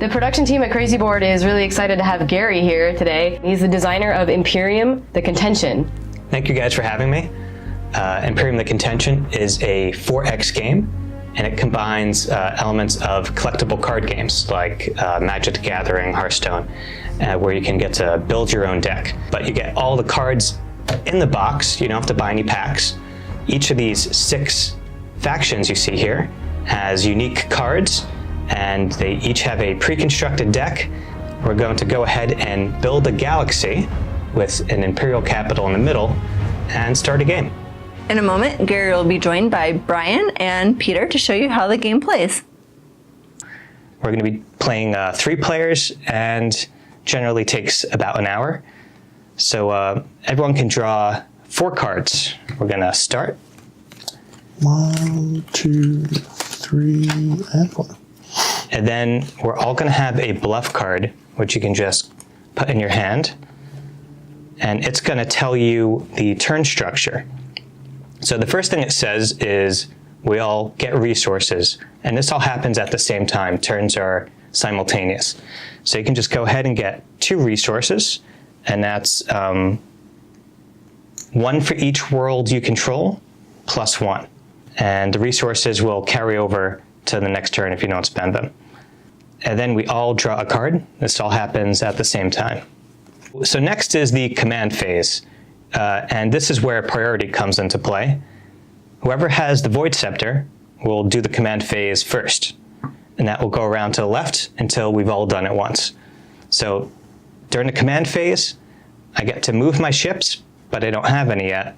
The production team at Crazy Board is really excited to have Gary here today. He's the designer of Imperium, the Contention. Thank you guys for having me. Imperium, the Contention is a 4X game, and it combines elements of collectible card games like Magic the Gathering, Hearthstone, where you can get to build your own deck. But you get all the cards in the box, you don't have to buy any packs. Each of these 6 factions you see here has unique cards, and they each have a pre-constructed deck. We're going to go ahead and build a galaxy with an Imperial capital in the middle and start a game. In a moment, Gary will be joined by Brian and Peter to show you how the game plays. We're going to be playing 3 players and generally takes about an hour. So everyone can draw 4 cards. We're going to start. 1, 2, 3, and 4. And then we're all going to have a bluff card, which you can just put in your hand. And it's going to tell you the turn structure. So the first thing it says is we all get resources. And this all happens at the same time. Turns are simultaneous. So you can just go ahead and get 2 resources. And that's 1 for each world you control, plus 1. And the resources will carry over to the next turn if you don't spend them. And then we all draw a card. This all happens at the same time. So next is the command phase. And this is where priority comes into play. Whoever has the Void Scepter will do the command phase first. And that will go around to the left until we've all done it once. So during the command phase, I get to move my ships, but I don't have any yet.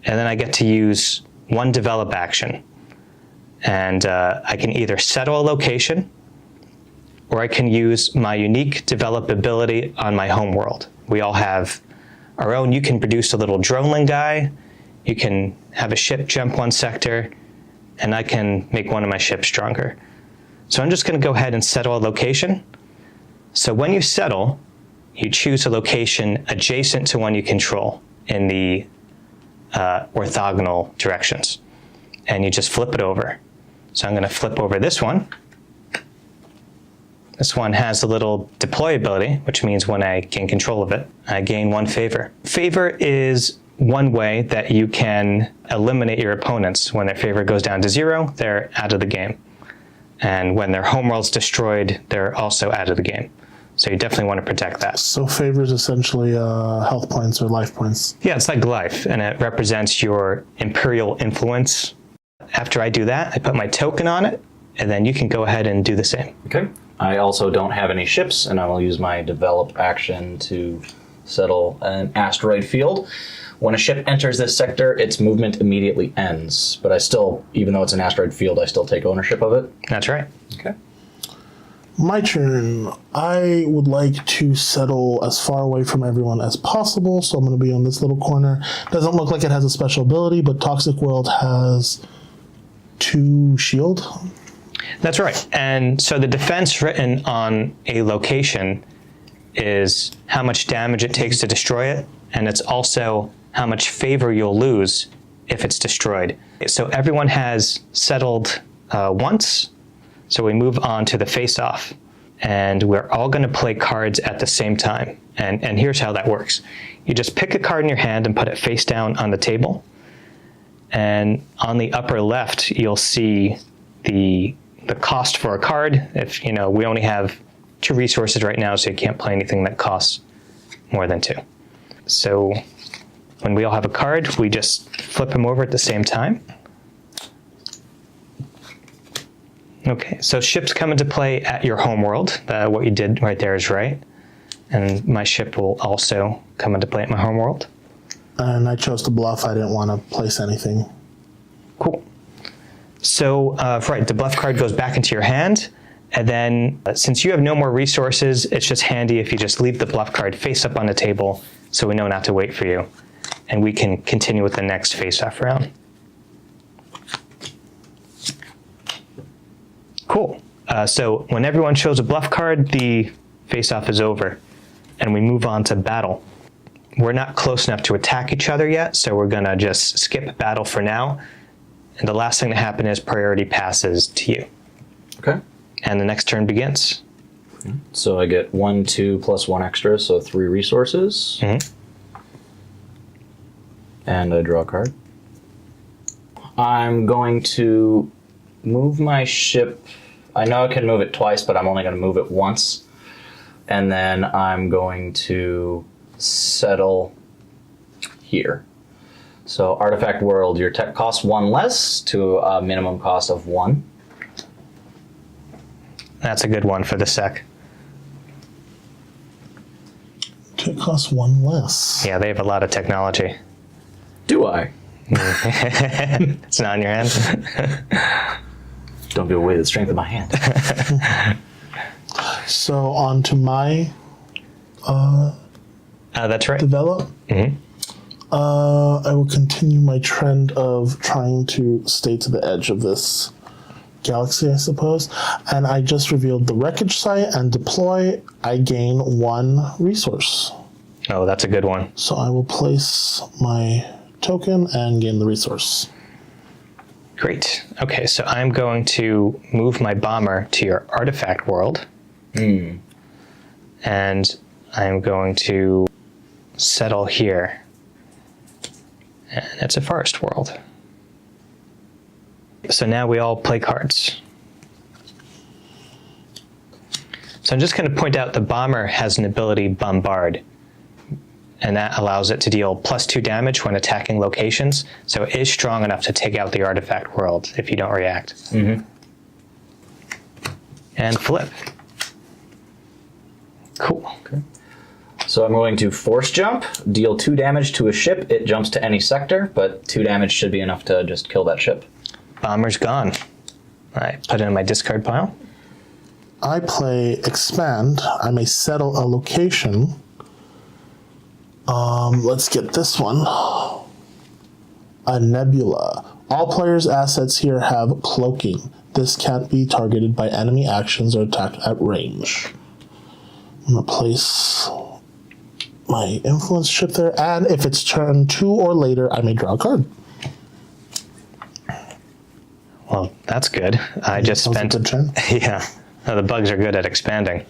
And then I get to use 1 develop action. And I can either settle a location, or I can use my unique develop ability on my homeworld. We all have our own. You can produce a little droneling guy, you can have a ship jump 1 sector, and I can make one of my ships stronger. So I'm just going to go ahead and settle a location. So when you settle, you choose a location adjacent to one you control in the orthogonal directions. And you just flip it over. So I'm going to flip over this one. This one has a little deploy ability, which means when I gain control of it, I gain 1 favor. Favor is one way that you can eliminate your opponents. When their favor goes down to 0, they're out of the game. And when their homeworld's destroyed, they're also out of the game. So you definitely want to protect that. So favor is essentially health points or life points. Yeah, it's like life, and it represents your imperial influence. After I do that, I put my token on it, and then you can go ahead and do the same. Okay. I also don't have any ships, and I will use my develop action to settle an asteroid field. When a ship enters this sector, its movement immediately ends. But I still, even though it's an asteroid field, I still take ownership of it. That's right. Okay. My turn. I would like to settle as far away from everyone as possible, so I'm going to be on this little corner. Doesn't look like it has a special ability, but Toxic World has 2 shield. That's right. And so the defense written on a location is how much damage it takes to destroy it, and it's also how much favor you'll lose if it's destroyed. So everyone has settled once, so we move on to the face-off. And we're all going to play cards at the same time. And here's how that works. You just pick a card in your hand and put it face down on the table. And on the upper left, you'll see the cost for a card. If we only have 2 resources right now, so you can't play anything that costs more than 2. So when we all have a card, we just flip them over at the same time. Okay, so ships come into play at your homeworld. What you did right there is right. And my ship will also come into play at my homeworld. And I chose to bluff. I didn't want to place anything. Cool. So, right, the bluff card goes back into your hand. And then, since you have no more resources, it's just handy if you just leave the bluff card face up on the table so we know not to wait for you. And we can continue with the next face-off round. Cool. So when everyone shows a bluff card, the face-off is over. And we move on to battle. We're not close enough to attack each other yet, so we're going to just skip battle for now. And the last thing to happen is priority passes to you. Okay. And the next turn begins. So I get 1, 2, plus 1 extra, so 3 resources. And I draw a card. I'm going to move my ship. I know I can move it twice, but I'm only going to move it once. And then I'm going to settle here. So Artifact World, your tech costs 1 less to a minimum cost of 1. That's a good one for the sec. It costs 1 less. Yeah, they have a lot of technology. Do I? It's not in your hand. Don't give away the strength of my hand. So on to my That's right. develop. I will continue my trend of trying to stay to the edge of this galaxy, I suppose. And I just revealed the wreckage site and deploy. I gain 1 resource. Oh, that's a good one. So I will place my token and gain the resource. Great. Okay, so I'm going to move my bomber to your artifact world. And I'm going to settle here. And it's a forest world. So now we all play cards. So I'm just going to point out the bomber has an ability Bombard. And that allows it to deal +2 damage when attacking locations. So it is strong enough to take out the artifact world if you don't react. And flip. Cool. Okay. So I'm going to force jump, deal 2 damage to a ship. It jumps to any sector, but 2 damage should be enough to just kill that ship. Bomber's gone. I put it in my discard pile. I play expand. I may settle a location. Let's get this one. A nebula. All players' assets here have cloaking. This can't be targeted by enemy actions or attacked at range. I'm going to place my influence ship there, and if it's turn 2 or later, I may draw a card. Well, that's good. I just That was a spent... good turn. Yeah. The bugs are good at expanding.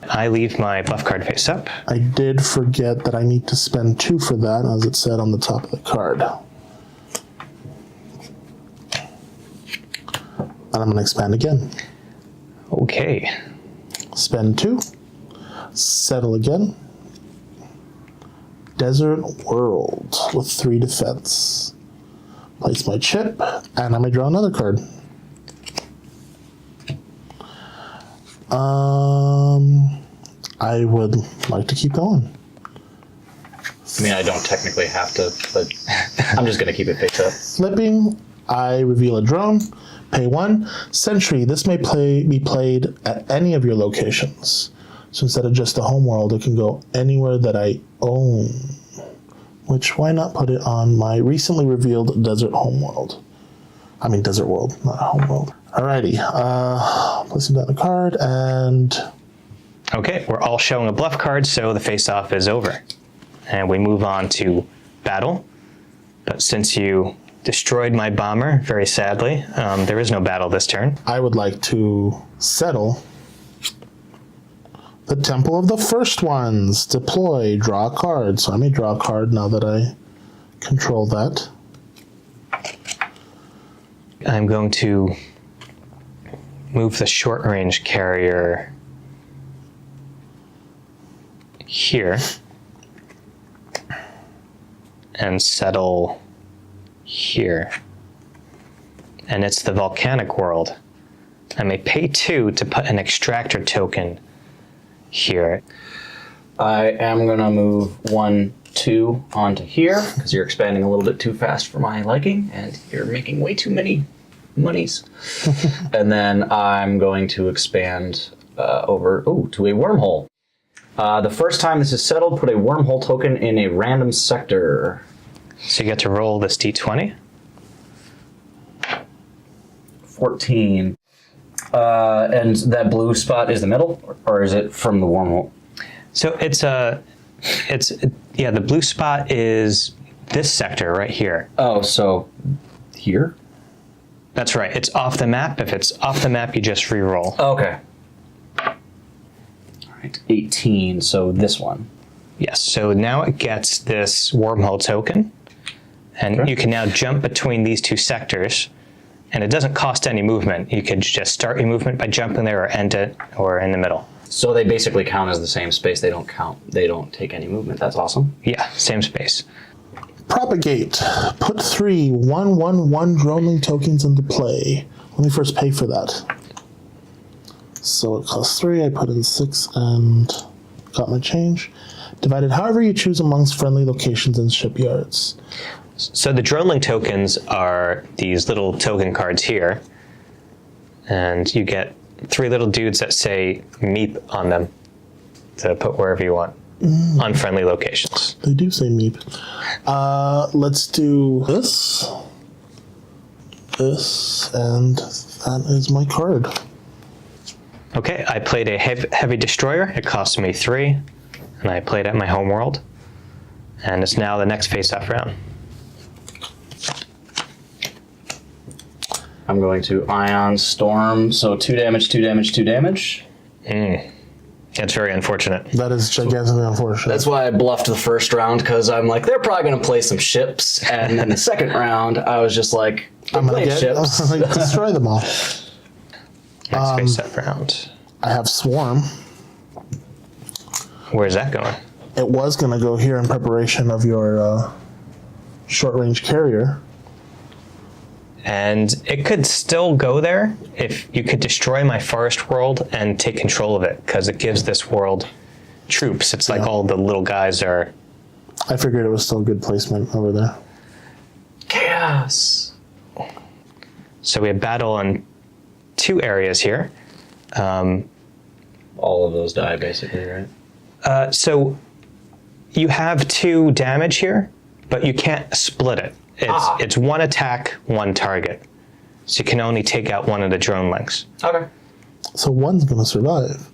I leave my buff card face up. I did forget that I need to spend 2 for that, as it said on the top of the card. And I'm going to expand again. Okay. Spend 2. Settle again. Desert World with 3 defense. Place my chip, and I may draw another card. I would like to keep going. I mean, I don't technically have to, but I'm just going to keep it face up. Flipping, I reveal a drone. Pay 1. Sentry, this may be played at any of your locations. So instead of just the home world, it can go anywhere that I own. Which, why not put it on my recently revealed Desert Home World? I mean, Desert World, not Home World. Alrighty, placing down the card, and... Okay, we're all showing a bluff card, so the face-off is over. And we move on to battle. But since you destroyed my bomber, very sadly, there is no battle this turn. I would like to settle the Temple of the First Ones. Deploy, draw a card. So I may draw a card now that I control that. I'm going to move the short-range carrier here and settle here. And it's the volcanic world. I may pay 2 to put an extractor token here. I am going to move 1, 2 onto here, because you're expanding a little bit too fast for my liking, and you're making way too many monies. And then I'm going to expand over to a wormhole. The first time this is settled, put a wormhole token in a random sector. So you get to roll this d20. 14. And that blue spot is the middle, or is it from the wormhole? So the blue spot is this sector right here. Oh, so here? That's right. It's off the map. If it's off the map, you just re-roll. Okay. right, 18, so this one. Yes, so now it gets this wormhole token, and Okay. you can now jump between these two sectors, and it doesn't cost any movement. You could just start your movement by jumping there or end it, or in the middle. So they basically count as the same space. They don't take any movement. That's awesome. Yeah, same space. Propagate. Put 3 1/1/1 droneling tokens into play. Let me first pay for that. So it costs 3. I put in 6 and got my change. Divided however you choose amongst friendly locations and shipyards. So the droneling tokens are these little token cards here, and you get 3 little dudes that say Meep on them to put wherever you want on friendly locations. They do say meep. Let's do this, and that is my card. Okay, I played a heavy destroyer. It cost me 3, and I played at my homeworld, and it's now the next face-off round. I'm going to Ion Storm, so 2 damage, 2 damage, 2 damage. That's very unfortunate. That is gigantically unfortunate. That's why I bluffed the first round, because I'm like, they're probably going to play some ships. And then the second round, I was just like, I'm gonna play ships. destroy them all. Next face-off round. I have Swarm. Where's that going? It was gonna go here in preparation of your short-range carrier. And it could still go there if you could destroy my forest world and take control of it, because it gives this world troops. It's like all the little guys are... I figured it was still good placement over there. Chaos. So we have battle in 2 areas here. All of those die, basically, right? So you have 2 damage here, but you can't split it. It's 1 attack, 1 target. So you can only take out 1 of the drone links. Okay. So one's gonna survive.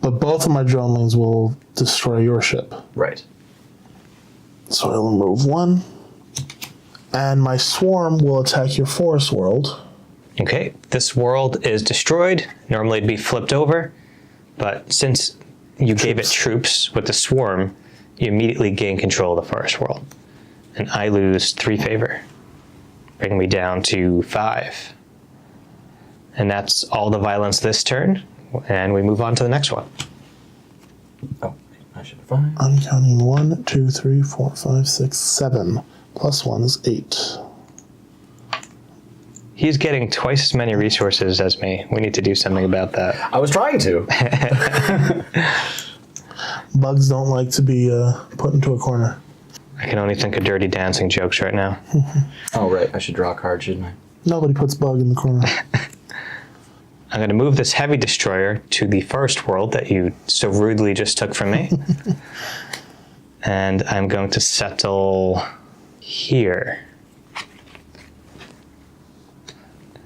But both of my dronelings will destroy your ship. Right. So I'll remove 1. And my Swarm will attack your forest world. Okay, this world is destroyed. Normally it'd be flipped over, but since you gave it troops with the Swarm, you immediately gain control of the forest world. And I lose 3 favor, bringing me down to 5. And that's all the violence this turn, and we move on to the next one. Oh, I should have 5. I'm counting 1, 2, 3, 4, 5, 6, 7. Plus 1 is 8. He's getting twice as many resources as me. We need to do something about that. I was trying to. Bugs don't like to be put into a corner. I can only think of Dirty Dancing jokes right now. Oh, right. I should draw a card, shouldn't I? Nobody puts Bug in the corner. I'm going to move this heavy destroyer to the first world that you so rudely just took from me. And I'm going to settle here.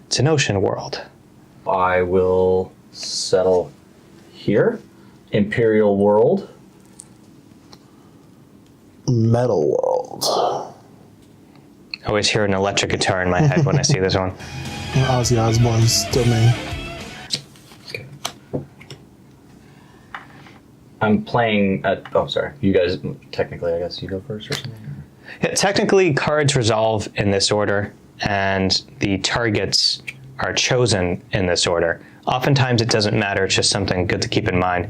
It's an ocean world. I will settle here. Imperial World. Metal World. I always hear an electric guitar in my head when I see this one. Ozzy Osbourne's domain. I'm playing at... Oh, sorry. You guys, technically, I guess you go first or something? Yeah, technically, cards resolve in this order, and the targets are chosen in this order. Oftentimes, it doesn't matter. It's just something good to keep in mind.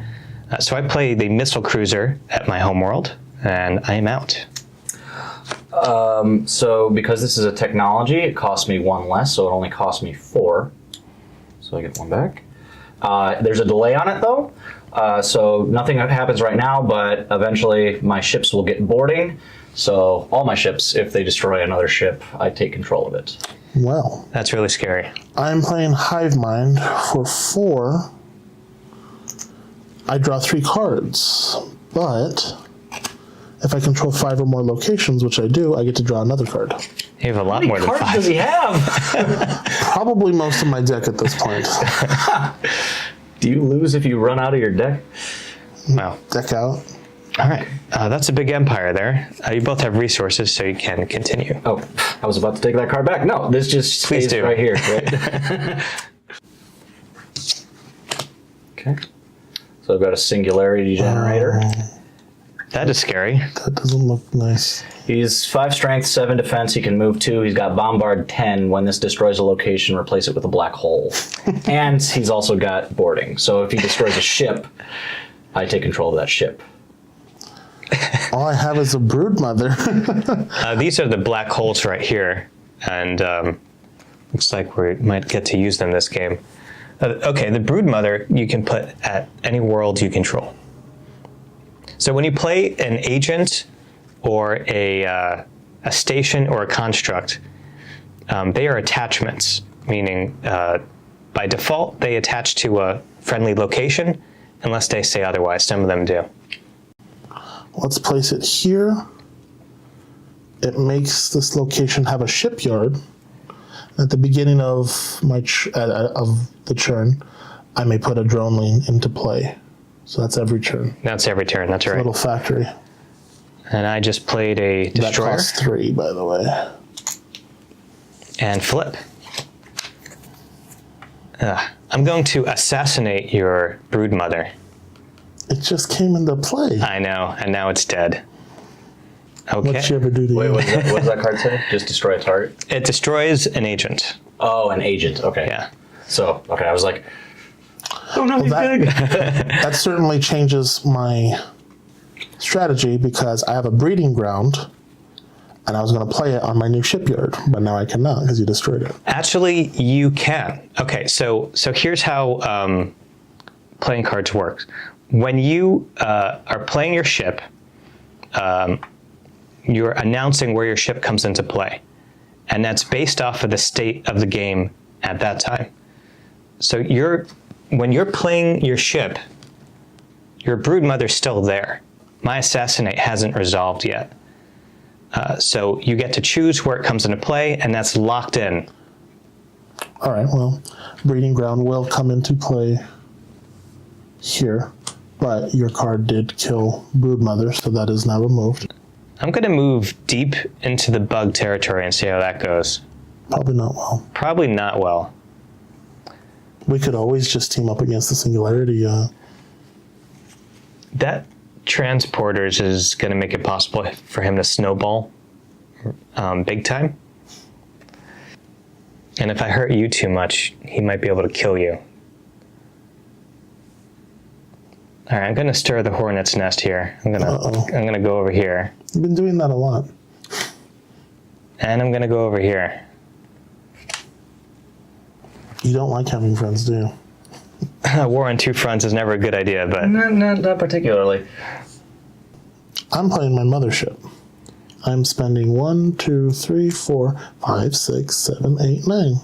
So I play the missile cruiser at my homeworld, and I am out. So because this is a technology, it costs me 1 less, so it only costs me 4. So I get 1 back. There's a delay on it, though. So nothing happens right now, but eventually my ships will get boarding. So all my ships, if they destroy another ship, I take control of it. Well, That's really scary. I'm playing Hive Mind for 4. I draw 3 cards, but if I control 5 or more locations, which I do, I get to draw another card. You have a lot more than How many 5. cards does he have? Probably most of my deck at this point. Do you lose if you run out of your deck? Wow. Deck out. All right. That's a big empire there. You both have resources, so you can continue. Oh, I was about to take that card back. No, this just Please stays do. right here. Right? Okay. So I've got a singularity generator. That is scary. That doesn't look nice. He's 5 strength, 7 defense. He can move 2. He's got bombard 10. When this destroys a location, replace it with a black hole. And he's also got boarding. So if he destroys a ship, I take control of that ship. All I have is a broodmother. These are the black holes right here, and looks like we might get to use them this game. Okay, the broodmother you can put at any world you control. So when you play an agent or a station or a construct, they are attachments, meaning by default they attach to a friendly location unless they say otherwise. Some of them do. Let's place it here. It makes this location have a shipyard. At the beginning of of the turn, I may put a drone lane into play. So that's every turn. That's every turn. That's A right. little factory. And I just played a destroyer. That costs 3, by the way. And flip. I'm going to assassinate your broodmother. It just came into play. I know, and now it's dead. Okay. What'd you ever do to Wait, you? what does that card say? Just destroy a target? It destroys an agent. Oh, an agent. Okay. Yeah. So, okay, I was like, oh, no, he's that- big. That certainly changes my strategy because I have a breeding ground and I was going to play it on my new shipyard, but now I cannot because you destroyed it. Actually, you can. Okay, so here's how playing cards works. When you are playing your ship, you're announcing where your ship comes into play. And that's based off of the state of the game at that time. So when you're playing your ship, your broodmother's still there. My assassinate hasn't resolved yet. So you get to choose where it comes into play, and that's locked in. All right, well, breeding ground will come into play here, but your card did kill broodmother, so that is now removed. I'm going to move deep into the bug territory and see how that goes. Probably not well. Probably not well. We could always just team up against the singularity. That transporters is going to make it possible for him to snowball big time. And if I hurt you too much, he might be able to kill you. All right, I'm going to stir the hornet's nest here. I'm going to go over here. You've been doing that a lot. And I'm going to go over here. You don't like having friends, do you? War on two fronts is never a good idea, but Not particularly. I'm playing my mothership. I'm spending 1, 2, 3, 4, 5, 6, 7, 8, 9.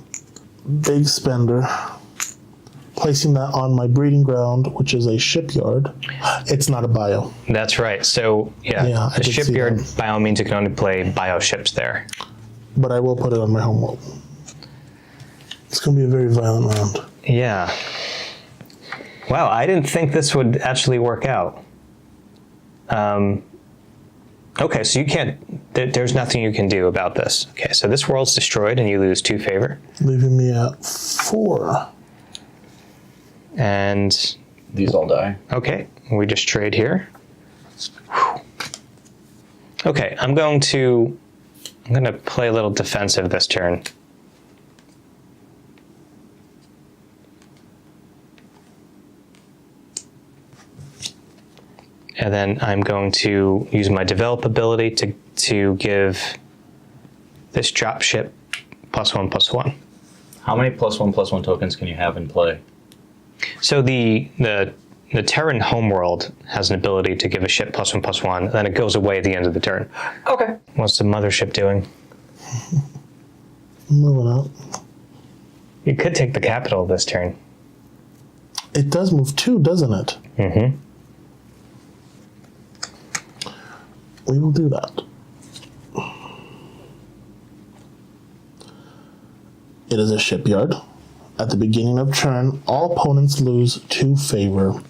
Big spender. Placing that on my breeding ground, which is a shipyard. It's not a bio. that's right. So, Yeah, I the did see shipyard, that. by all means, you can only play bio ships there. But I will put it on my home world. It's going to be a very violent round. Yeah. Wow, I didn't think this would actually work out. Okay, so you can't, there's nothing you can do about this. Okay, so this world's destroyed and you lose 2 favor. Leaving me at 4. And, These all die. okay, we just trade here. Whew. Okay, I'm going to play a little defensive this turn. And then I'm going to use my develop ability to give this dropship +1/+1. How many +1/+1 tokens can you have in play? So the Terran homeworld has an ability to give a ship +1/+1, then it goes away at the end of the turn. Okay. What's the mothership doing? Moving up. You could take the capital this turn. It does move 2, doesn't it? Mm-hmm. We will do that. It is a shipyard. At the beginning of turn, all opponents lose 2 favor.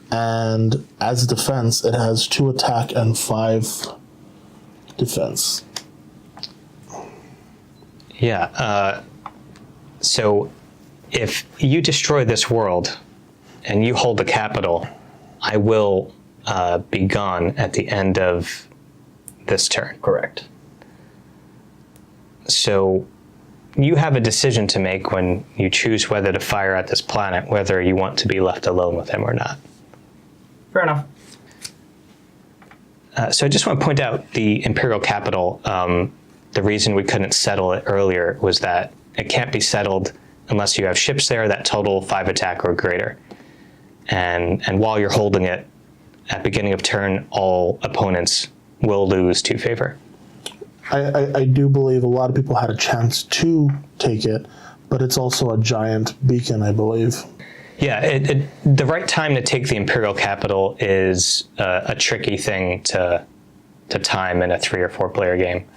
And as defense, it has 2 attack and 5 defense. Yeah. So if you destroy this world, and you hold the capital, I will be gone at the end of this turn. Correct. So you have a decision to make when you choose whether to fire at this planet, whether you want to be left alone with him or not. Fair enough. So I just want to point out the Imperial capital. The reason we couldn't settle it earlier was that it can't be settled unless you have ships there that total 5 attack or greater. And while you're holding it, at beginning of turn, all opponents will lose 2 favor. I do believe a lot of people had a chance to take it, but it's also a giant beacon, I believe. Yeah, the right time to take the Imperial capital is a tricky thing to time in a 3 or 4 player game.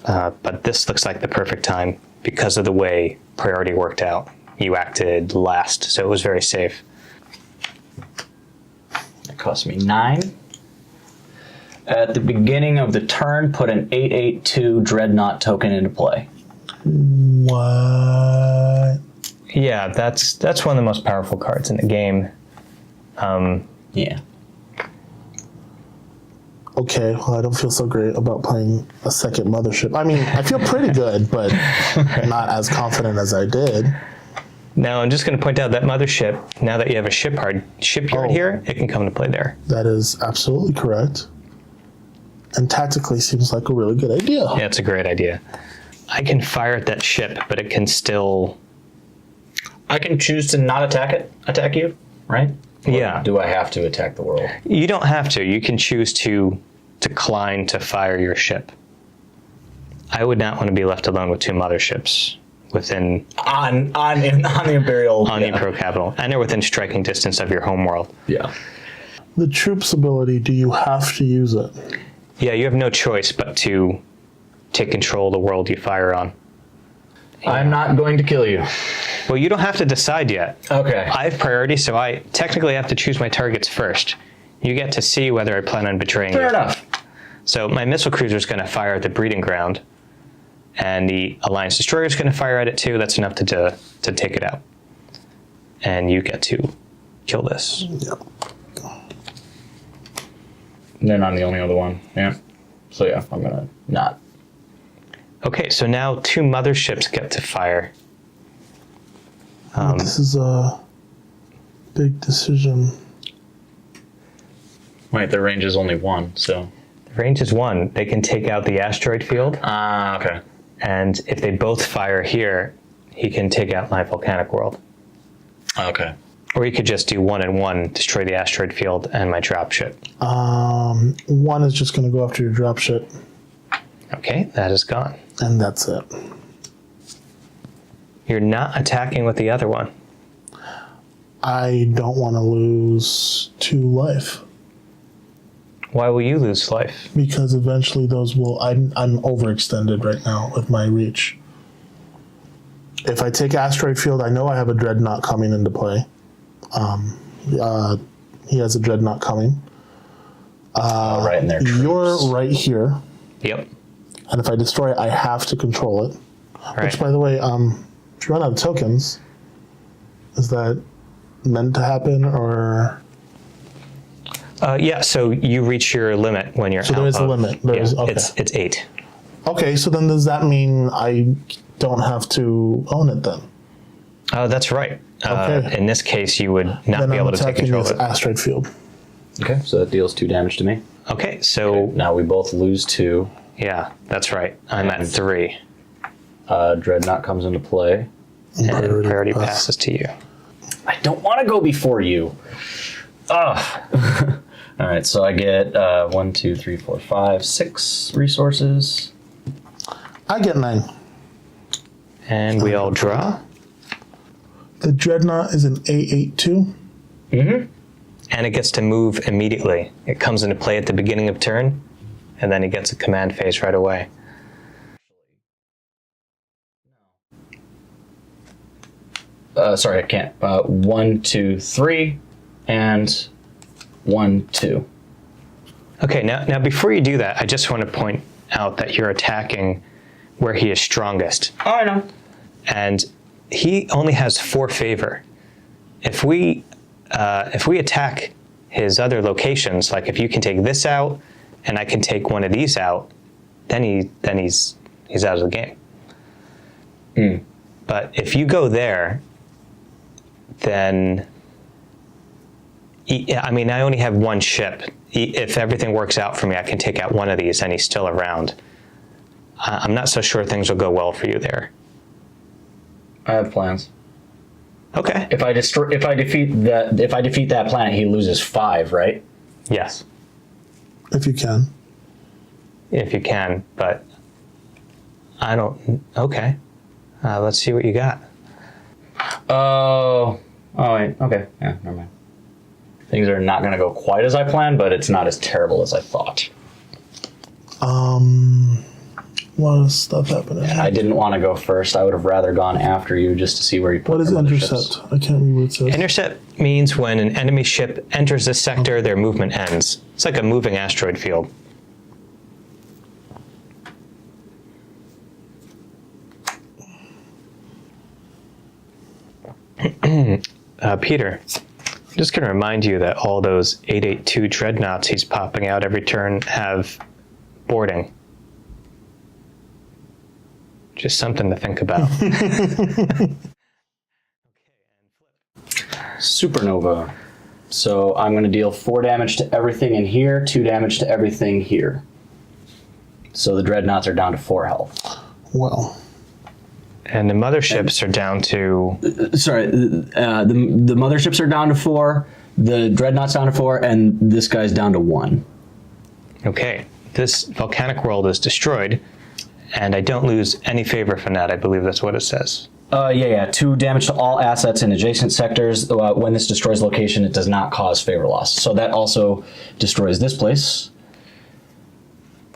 But this looks like the perfect time because of the way priority worked out. You acted last, so it was very safe. It cost me 9. At the beginning of the turn, put an 8/8/2 Dreadnought token into play. What? Yeah, that's one of the most powerful cards in the game. Yeah. Okay, well, I don't feel so great about playing a second mothership. I mean, I feel pretty good, but not as confident as I did. Now, I'm just going to point out that mothership, now that you have a shipyard here, it can come to play there. That is absolutely correct. And tactically seems like a really good idea. Yeah, it's a great idea. I can fire at that ship, but it can still... I can choose to not attack you, right? Yeah. Or do I have to attack the world? You don't have to. You can choose to decline to fire your ship. I would not want to be left alone with 2 motherships within... On the Imperial... On the Imperial capital. And they're within striking distance of your home world. Yeah. The troops ability, do you have to use it? Yeah, you have no choice but to take control of the world you fire on. I'm not going to kill you. Well, you don't have to decide yet. Okay. I have priority, so I technically have to choose my targets first. You get to see whether I plan on betraying you. Fair enough. So my missile cruiser is going to fire at the breeding ground, and the Alliance destroyer is going to fire at it too. That's enough to take it out. And you get to kill this. Yep. Then I'm the only other one. Yeah. So yeah, I'm gonna not. Okay, so now 2 motherships get to fire. This is a big decision. Wait, their range is only 1, so. The range is 1. They can take out the asteroid field. Okay. And if they both fire here, he can take out my volcanic world. Okay. Or you could just do 1 and 1, destroy the asteroid field and my dropship. 1 is just going to go after your dropship. Okay, that is gone. And that's it. You're not attacking with the other one. I don't want to lose 2 life. Why will you lose life? Because eventually those will... I'm overextended right now with my reach. If I take asteroid field, I know I have a dreadnought coming into play. He has a dreadnought coming. Right in there. You're right here. Yep. And if I destroy it, I have to control it. Right. Which, by the way, if you run out of tokens, is that meant to happen, or...? Yeah, so you reach your limit when you're So there is a limit. There is, okay. It's 8. Okay, so then does that mean I don't have to own it then? Oh, that's right. Okay. In this case, you would not Then be able I'm to take attacking control of this it. asteroid field. Okay, so that deals 2 damage to me. Okay, so Now we both lose 2. yeah, that's right. I'm at 3. Dreadnought comes into play. And priority passes to you. I don't want to go before you. Ugh. All right, so I get 1, 2, 3, 4, 5, 6 resources. I get 9. And we all draw. The dreadnought is an 8/8/2. Mm-hmm. And it gets to move immediately. It comes into play at the beginning of turn, and then it gets a command phase right away. Sorry, I can't. 1, 2, 3, and 1, 2. Okay, now before you do that, I just want to point out that you're attacking where he is strongest. Oh, I know. And he only has 4 favor. if we attack his other locations, like if you can take this out and I can take one of these out, then he's out of the game. But if you go there, then I mean, I only have one ship. If everything works out for me, I can take out one of these and he's still around. I'm not so sure things will go well for you there. I have plans. Okay. If I defeat that planet, he loses 5, right? Yes. If you can. If you can, but I don't. Okay. Let's see what you got. Oh wait. Okay. Yeah. Never mind. Things are not going to go quite as I planned, but it's not as terrible as I thought. A lot of stuff happening. I didn't want to go first. I would have rather gone after you just to see where you put What is your intercept? motherships. I can't read what it says. Intercept means when an enemy ship enters this sector, their movement ends. It's like a moving asteroid field. Peter, I'm just going to remind you that all those 882 dreadnoughts he's popping out every turn have boarding. Just something to think about. Supernova. So I'm going to deal 4 damage to everything in here, 2 damage to everything here. So the dreadnoughts are down to 4 health. Well, And the motherships are down to... Sorry, the motherships are down to 4, the dreadnoughts down to 4, and this guy's down to 1. Okay, this volcanic world is destroyed, and I don't lose any favor from that. I believe that's what it says. Yeah. 2 damage to all assets in adjacent sectors. When this destroys location, it does not cause favor loss. So that also destroys this place,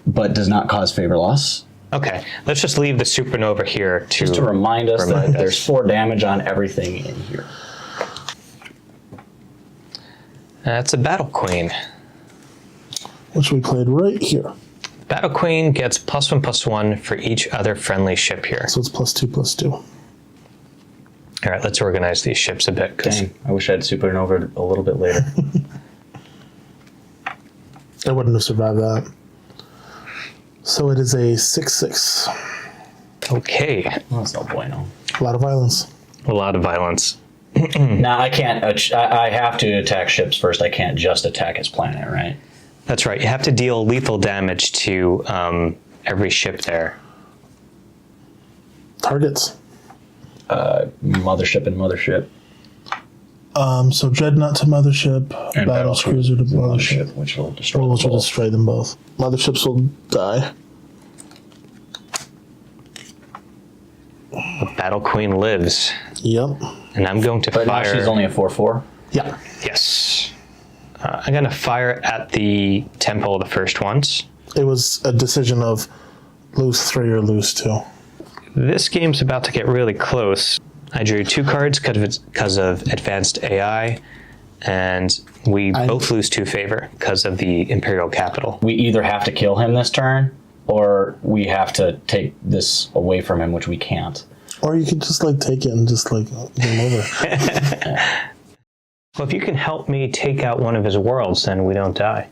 but does not cause favor loss. Okay, let's just leave the supernova here to... Just to remind us that there's 4 damage on everything in here. That's a Battle Queen. which we played right here. Battle Queen gets +1/+1 for each other friendly ship here. So it's +2/+2. All right, let's organize these ships a bit. Dang, I wish I had Supernova a little bit later. I wouldn't have survived that. So it is a 6/6. Okay, Well, that's no bueno. A lot of violence. a lot of violence. Now I can't. I have to attack ships first. I can't just attack his planet, right? That's right. You have to deal lethal damage to every ship there. Targets. Mothership and mothership. So Dreadnought to Mothership, And Battle Cruiser to Mothership. which will destroy Which will them both. destroy them both. Motherships will die. Battle Queen lives, Yep. and I'm going to But now fire. she's only a 4/4. Yeah. Yes. I'm going to fire at the temple the first ones. It was a decision of lose 3 or lose 2. This game's about to get really close. I drew 2 cards because of advanced AI, and we both lose 2 favor because of the Imperial capital. We either have to kill him this turn, or we have to take this away from him, which we can't. Or you could just like take it and just like game over. Well, if you can help me take out one of his worlds, then we don't die.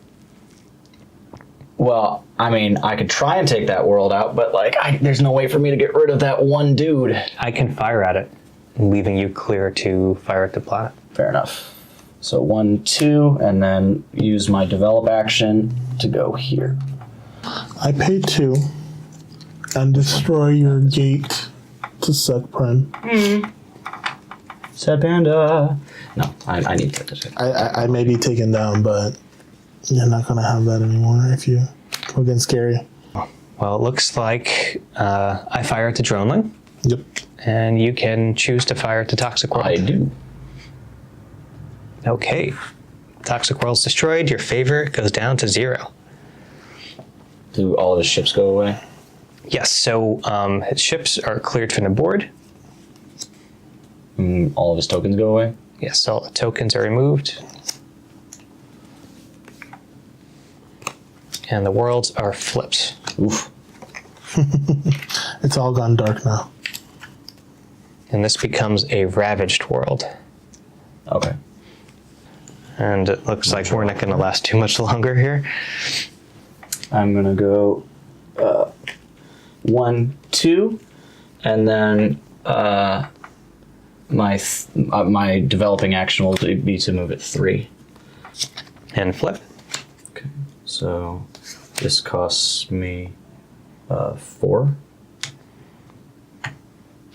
Well, I mean, I could try and take that world out, but like, there's no way for me to get rid of that one dude. I can fire at it, leaving you clear to fire at the planet. Fair enough. So 1, 2, and then use my develop action to go here. I pay 2 and destroy your gate to Sec Prime. Said Panda. No, I need to. I may be taken down, but you're not going to have that anymore if you go against Gary. Well, it looks like I fire at the droneling, Yep. and you can choose to fire at the Toxic World. I do. Okay. Toxic World's destroyed. Your favor goes down to 0. Do all of his ships go away? Yes, so his ships are cleared from the board. All of his tokens go away? Yes, all the tokens are removed. And the worlds are flipped. Oof. It's all gone dark now. And this becomes a ravaged world. Okay. And it looks like we're not going to last too much longer here. I'm going to go 1, 2, and then my developing action will be to move it 3. And flip. Okay. So this costs me 4.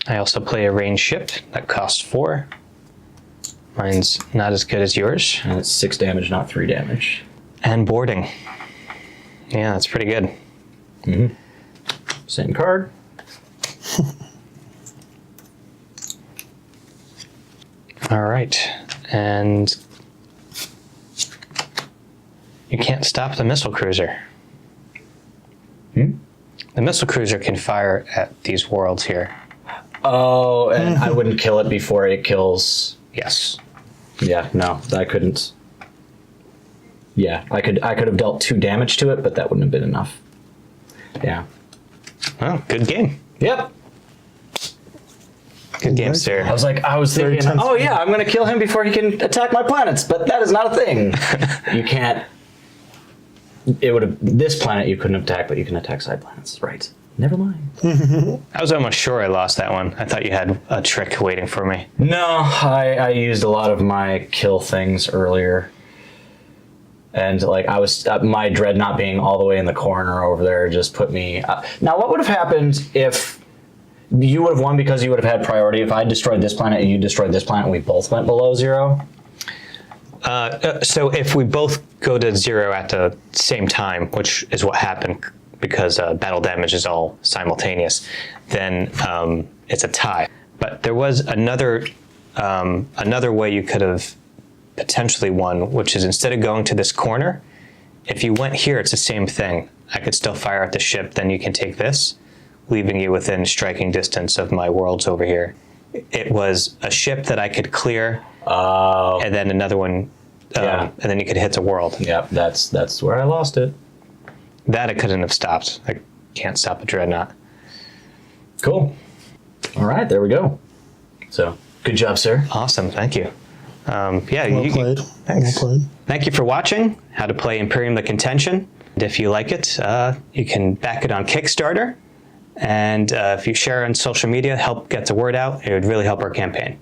I also play a ranged ship that costs 4. Mine's not as good as yours. And it's 6 damage, not 3 damage. And boarding. Yeah, that's pretty good. Mm-hmm. Same card. All right. And you can't stop the missile cruiser. Hmm? The missile cruiser can fire at these worlds here. Oh, and I wouldn't kill it before it kills. Yes. Yeah, no, I couldn't. Yeah, I could have dealt 2 damage to it, but that wouldn't have been enough. Yeah. Well, good game. Yep. Good game, sir. I was Very thinking, tense. oh yeah, I'm gonna kill him before he can attack my planets, but that is not a thing. You can't. It would have this planet you couldn't attack, but you can attack side planets, right? Never mind. I was almost sure I lost that one. I thought you had a trick waiting for me. No, I used a lot of my kill things earlier. And like I was, my dreadnought being all the way in the corner over there just put me. Now, what would have happened if you would have won because you would have had priority? If I destroyed this planet and you destroyed this planet, and we both went below 0. So if we both go to 0 at the same time, which is what happened because battle damage is all simultaneous, then it's a tie. But there was another way you could have potentially won, which is instead of going to this corner, if you went here, it's the same thing. I could still fire at the ship, then you can take this, leaving you within striking distance of my worlds over here. It was a ship that I could clear, and then another one, and then you could hit the world. Yep, that's where I lost it. That I couldn't have stopped. I can't stop a dreadnought. Cool. All right, there we go. So, good job, sir. Awesome, thank you. Well played. Thanks. Well played. Thank you for watching how to play Imperium the Contention. And if you like it, you can back it on Kickstarter. And if you share on social media, help get the word out. It would really help our campaign.